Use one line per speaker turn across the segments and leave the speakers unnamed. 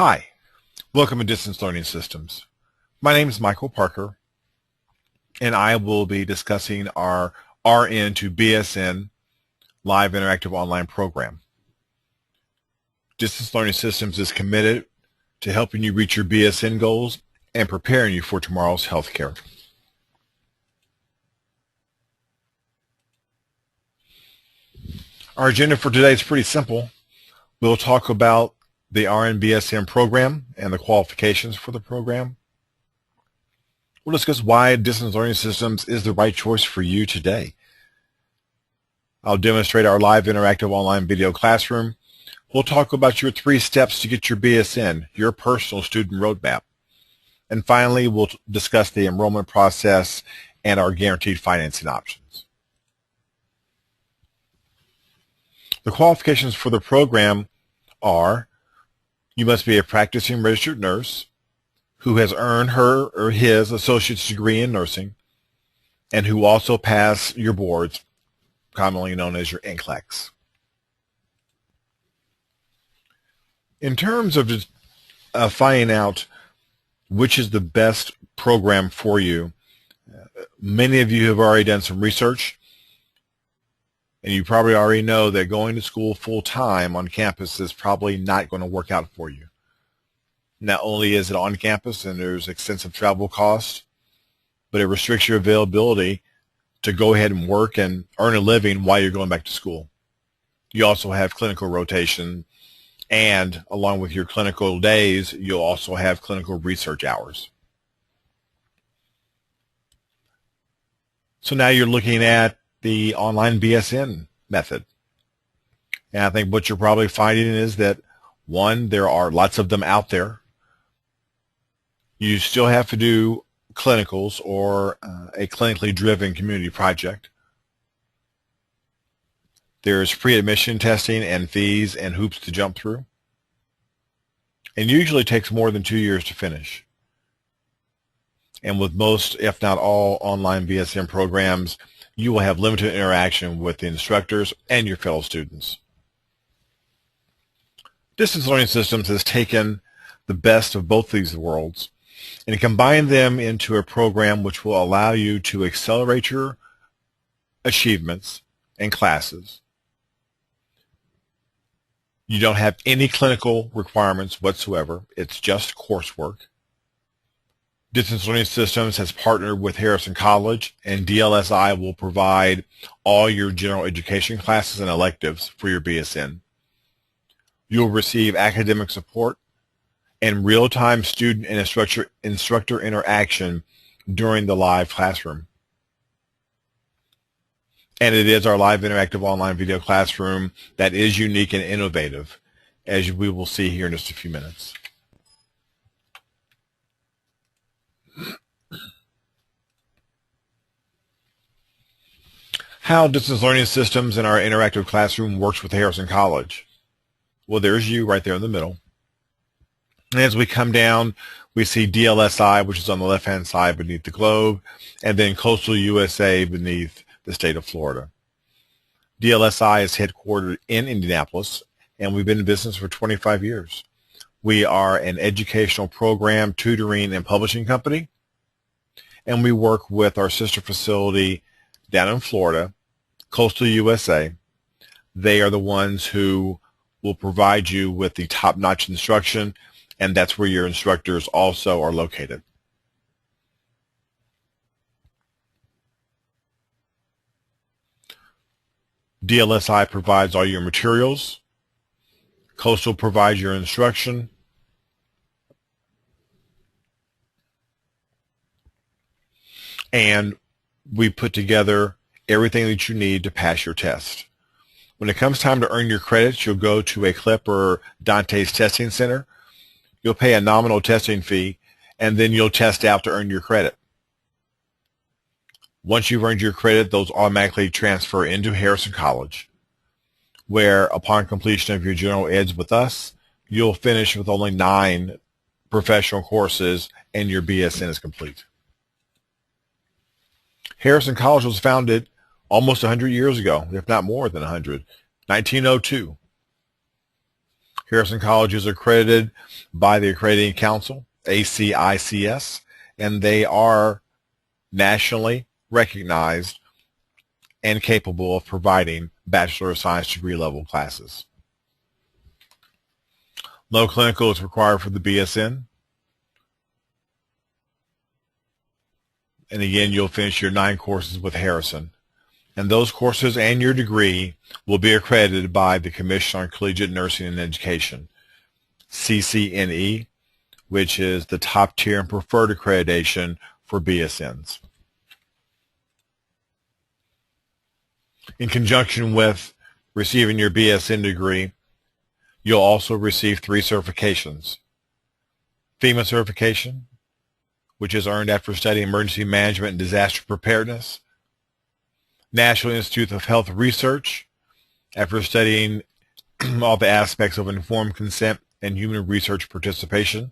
Hi, welcome to Distance Learning Systems. My name is Michael Parker, and I will be discussing our RN to BSN Live Interactive Online program. Distance Learning Systems is committed to helping you reach your BSN goals and preparing you for tomorrow's healthcare. Our agenda for today is pretty simple. We'll talk about the RN BSN program and the qualifications for the program. We'll discuss why Distance Learning Systems is the right choice for you today. I'll demonstrate our live interactive online video classroom. We'll talk about your 3 steps to get your BSN, your personal student roadmap. And finally, we'll discuss the enrollment process and our guaranteed financing options. The qualifications for the program are: you must be a practicing registered nurse who has earned her or his associate's degree in nursing and who also passed your boards, commonly known as your NCLEX. In terms of just finding out which is the best program for you, many of you have already done some research, and you probably already know that going to school full-time on campus is probably not going to work out for you. Not only is it on campus and there's extensive travel costs, but it restricts your availability to go ahead and work and earn a living while you're going back to school. You also have clinical rotation, and along with your clinical days, you'll also have clinical research hours. So now you're looking at the online BSN method. And I think what you're probably finding is that, one, there are lots of them out there. You still have to do clinicals or a clinically driven community project. There's pre-admission testing and fees and hoops to jump through. And usually takes more than 2 years to finish. And with most, if not all, online BSN programs, you will have limited interaction with the instructors and your fellow students. Distance Learning Systems has taken the best of both these worlds and combined them into a program which will allow you to accelerate your achievements in classes. You don't have any clinical requirements whatsoever. It's just coursework. Distance Learning Systems has partnered with Harrison College, and DLSI will provide all your general education classes and electives for your BSN. You'll receive academic support and real-time student and instructor interaction during the live classroom. And it is our live interactive online video classroom that is unique and innovative, as we will see here in just a few minutes. How Distance Learning Systems in our interactive classroom works with Harrison College. Well, there's you right there in the middle. And as we come down, we see DLSI, which is on the left-hand side beneath the globe, and then Coastal USA beneath the state of Florida. DLSI is headquartered in Indianapolis, and we've been in business for 25 years. We are an educational program, tutoring, and publishing company, and we work with our sister facility down in Florida, Coastal USA. They are the ones who will provide you with the top-notch instruction, and that's where your instructors also are located. DLSI provides all your materials. Coastal provides your instruction. And we put together everything that you need to pass your test. When it comes time to earn your credits, you'll go to a CLIP or Dante's Testing Center. You'll pay a nominal testing fee, and then you'll test out to earn your credit. Once you've earned your credit, those automatically transfer into Harrison College, where upon completion of your general eds with us, you'll finish with only 9 professional courses and your BSN is complete. Harrison College was founded almost 100 years ago, if not more than 100, 1902. Harrison College is accredited by the Accrediting Council, ACICS, and they are nationally recognized and capable of providing Bachelor of Science degree level classes. No clinical is required for the BSN. And again, you'll finish your 9 courses with Harrison. And those courses and your degree will be accredited by the Commission on Collegiate Nursing and Education, CCNE, which is the top tier and preferred accreditation for BSNs. In conjunction with receiving your BSN degree, you'll also receive 3 certifications. FEMA certification, which is earned after studying emergency management and disaster preparedness. National Institute of Health Research, after studying all the aspects of informed consent and human research participation.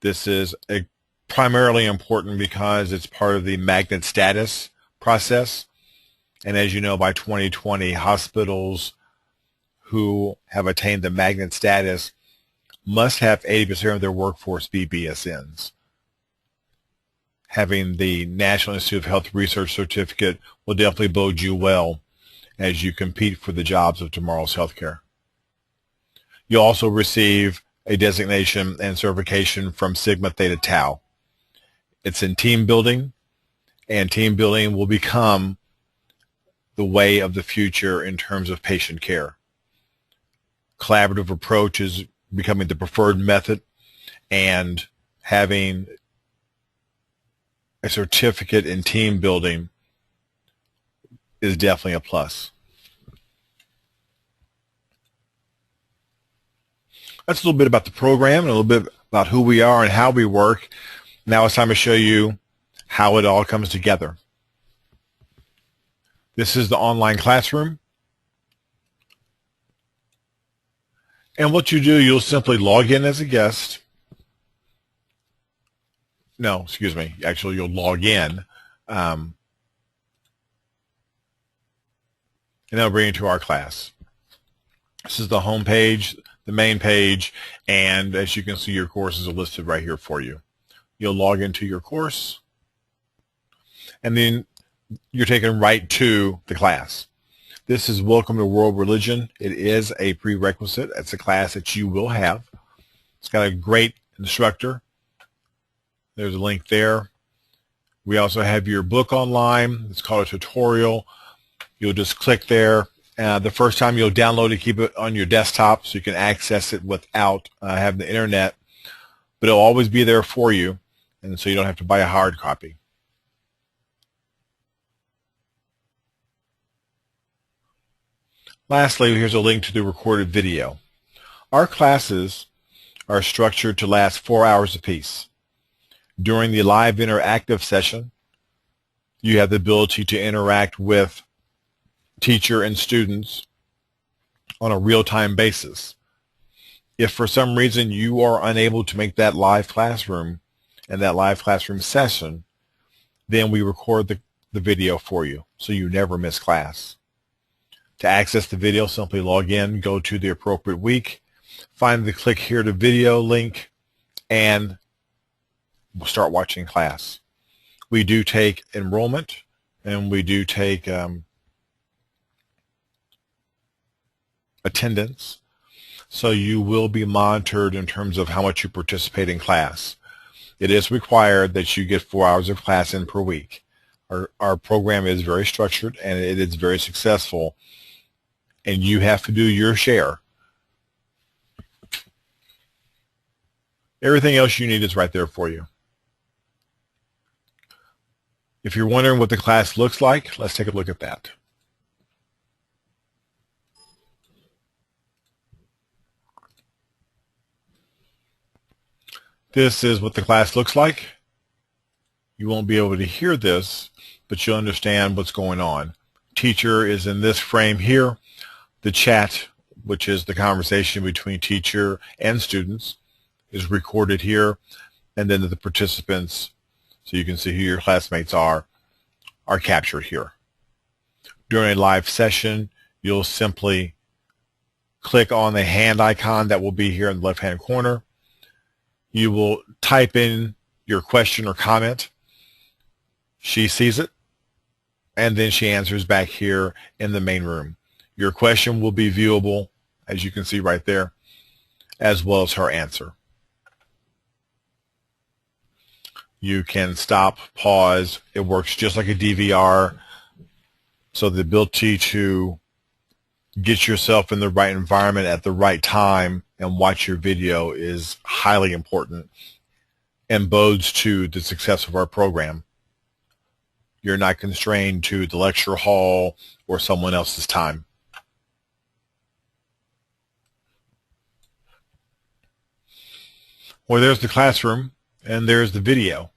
This is primarily important because it's part of the magnet status process. And as you know, by 2020, hospitals who have attained the magnet status must have 80% of their workforce be BSNs. Having the National Institute of Health Research certificate will definitely bode you well as you compete for the jobs of tomorrow's healthcare. You'll also receive a designation and certification from Sigma Theta Tau. It's in team building, and team building will become the way of the future in terms of patient care. Collaborative approach is becoming the preferred method, and having a certificate in team building is definitely a plus. That's a little bit about the program and a little bit about who we are and how we work. Now it's time to show you how it all comes together. This is the online classroom. And what you do, you'll simply log in as a guest. No, excuse me. Actually, you'll log in. And that'll bring you to our class. This is the home page, the main page, and as you can see, your courses are listed right here for you. You'll log into your course, and then you're taken right to the class. This is Welcome to World Religion. It is a prerequisite. It's a class that you will have. It's got a great instructor. There's a link there. We also have your book online. It's called a tutorial. You'll just click there. The first time you'll download it, keep it on your desktop so you can access it without having the internet. But it'll always be there for you, and so you don't have to buy a hard copy. Lastly, here's a link to the recorded video. Our classes are structured to last 4 hours apiece. During the live interactive session, you have the ability to interact with teacher and students on a real-time basis. If for some reason you are unable to make that live classroom and that live classroom session, then we record the video for you so you never miss class. To access the video, simply log in, go to the appropriate week, find the click here to video link, and we'll start watching class. We do take enrollment, and we do take attendance, so you will be monitored in terms of how much you participate in class. It is required that you get 4 hours of class in per week. Our program is very structured, and it is very successful, and you have to do your share. Everything else you need is right there for you. If you're wondering what the class looks like, let's take a look at that. This is what the class looks like. You won't be able to hear this, but you'll understand what's going on. Teacher is in this frame here. The chat, which is the conversation between teacher and students, is recorded here, and then the participants, so you can see who your classmates are captured here. During a live session, you'll simply click on the hand icon that will be here in the left-hand corner. You will type in your question or comment. She sees it, and then she answers back here in the main room. Your question will be viewable, as you can see right there, as well as her answer. You can stop, pause. It works just like a DVR. So the ability to get yourself in the right environment at the right time and watch your video is highly important and bodes to the success of our program. You're not constrained to the lecture hall or someone else's time. Well, there's the classroom, and there's the video.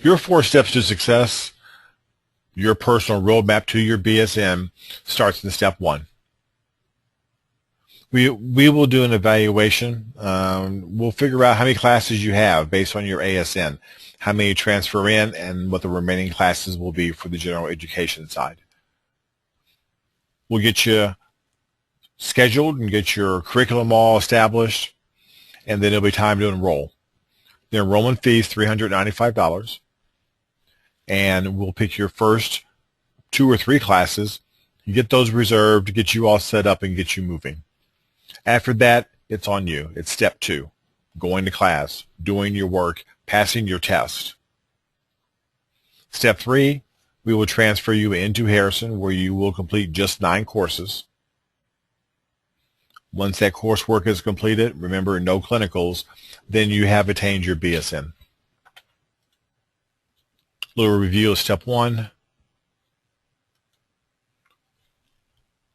Your 4 steps to success, your personal roadmap to your BSN, starts in step 1. We will do an evaluation. We'll figure out how many classes you have based on your ASN, how many transfer in, and what the remaining classes will be for the general education side. We'll get you scheduled and get your curriculum all established, and then it'll be time to enroll. The enrollment fee is $395, and we'll pick your first 2 or 3 classes, get those reserved, get you all set up, and get you moving. After that, it's on you. It's step 2, going to class, doing your work, passing your test. Step 3, we will transfer you into Harrison, where you will complete just 9 courses. Once that coursework is completed, remember, no clinicals, then you have attained your BSN. Little review of step 1.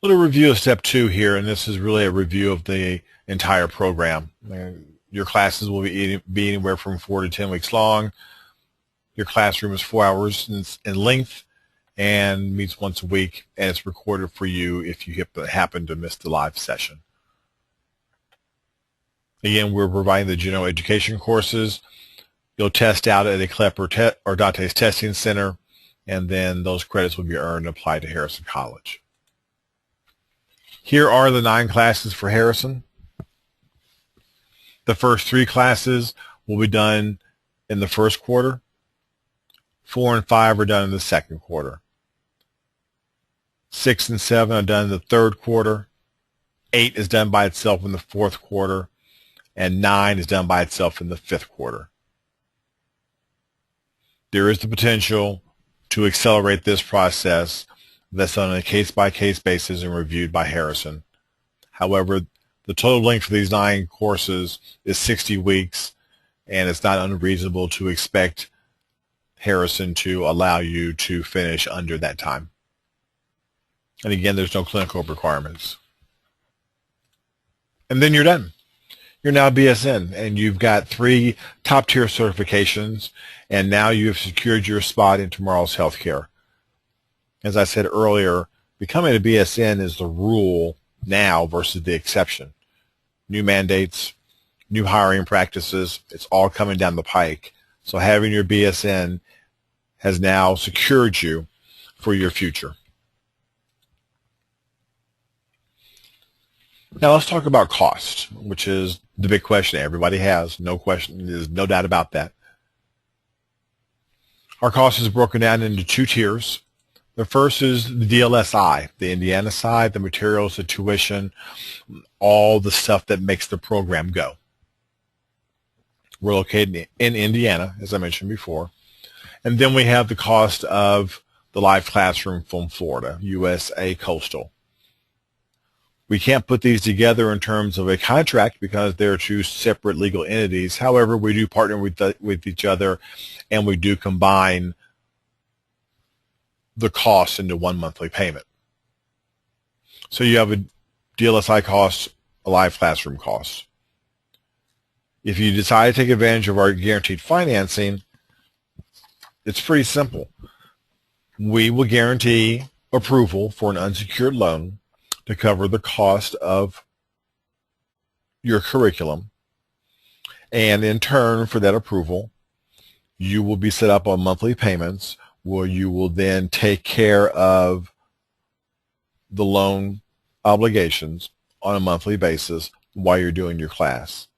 Little review of step 2 here, and this is really a review of the entire program. Your classes will be anywhere from 4 to 10 weeks long. Your classroom is 4 hours in length and meets once a week, and it's recorded for you if you happen to miss the live session. Again, we're providing the general education courses. You'll test out at a CLEP or Dante's Testing Center, and then those credits will be earned and applied to Harrison College. Here are the 9 classes for Harrison. The first 3 classes will be done in the first quarter. 4 and 5 are done in the second quarter. 6 and 7 are done in the third quarter. 8 is done by itself in the fourth quarter. And 9 is done by itself in the fifth quarter. There is the potential to accelerate this process. That's on a case-by-case basis and reviewed by Harrison. However, the total length for these 9 courses is 60 weeks, and it's not unreasonable to expect Harrison to allow you to finish under that time. And again, there's no clinical requirements. And then you're done. You're now BSN, and you've got 3 top-tier certifications, and now you have secured your spot in tomorrow's healthcare. As I said earlier, becoming a BSN is the rule now versus the exception. New mandates, new hiring practices, it's all coming down the pike. So having your BSN has now secured you for your future. Now let's talk about cost, which is the big question everybody has. No question, there's no doubt about that. Our cost is broken down into 2 tiers. The first is the DLSI, the Indiana side, the materials, the tuition, all the stuff that makes the program go. We're located in Indiana, as I mentioned before. And then we have the cost of the live classroom from Florida, USA Coastal. We can't put these together in terms of a contract because they're 2 separate legal entities. However, we do partner with each other, and we do combine the cost into 1 monthly payment. So you have a DLSI cost, a live classroom cost. If you decide to take advantage of our guaranteed financing, it's pretty simple. We will guarantee approval for an unsecured loan to cover the cost of your curriculum, and in turn for that approval, you will be set up on monthly payments where you will then take care of the loan obligations on a monthly basis while you're doing your class.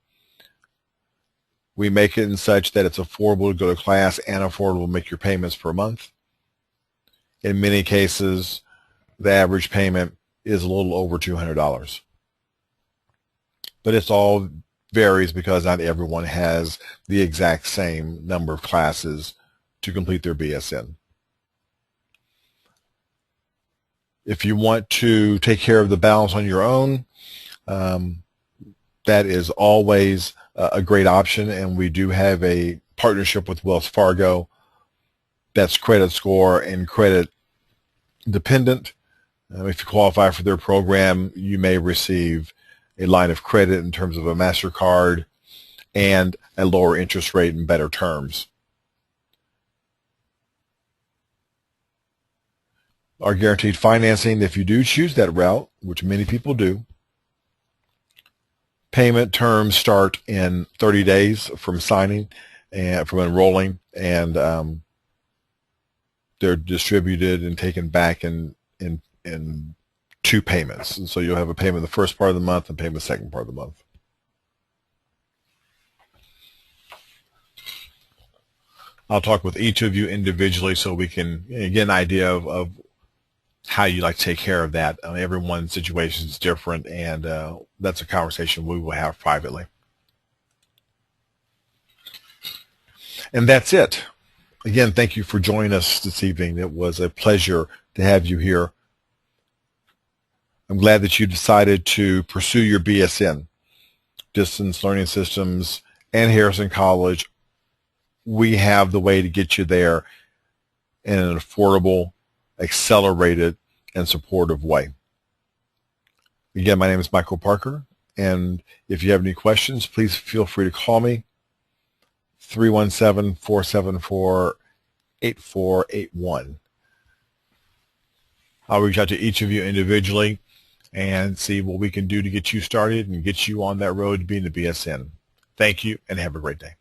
We make it in such that it's affordable to go to class and affordable to make your payments per month. In many cases, the average payment is a little over $200. But it's all varies because not everyone has the exact same number of classes to complete their BSN. If you want to take care of the balance on your own, that is always a great option, and we do have a partnership with Wells Fargo that's credit score and credit dependent. If you qualify for their program, you may receive a line of credit in terms of a MasterCard and a lower interest rate and better terms. Our guaranteed financing, if you do choose that route, which many people do, payment terms start in 30 days from signing and from enrolling, and they're distributed and taken back in 2 payments. And so you'll have a payment the first part of the month and payment the second part of the month. I'll talk with each of you individually so we can get an idea of how you like to take care of that. Everyone's situation is different, and that's a conversation we will have privately. And that's it. Again, thank you for joining us this evening. It was a pleasure to have you here. I'm glad that you decided to pursue your BSN. Distance Learning Systems and Harrison College, we have the way to get you there in an affordable, accelerated, and supportive way. Again, my name is Michael Parker, and if you have any questions, please feel free to call me, 317-474-8481. I'll reach out to each of you individually and see what we can do to get you started and get you on that road to being the BSN. Thank you, and have a great day.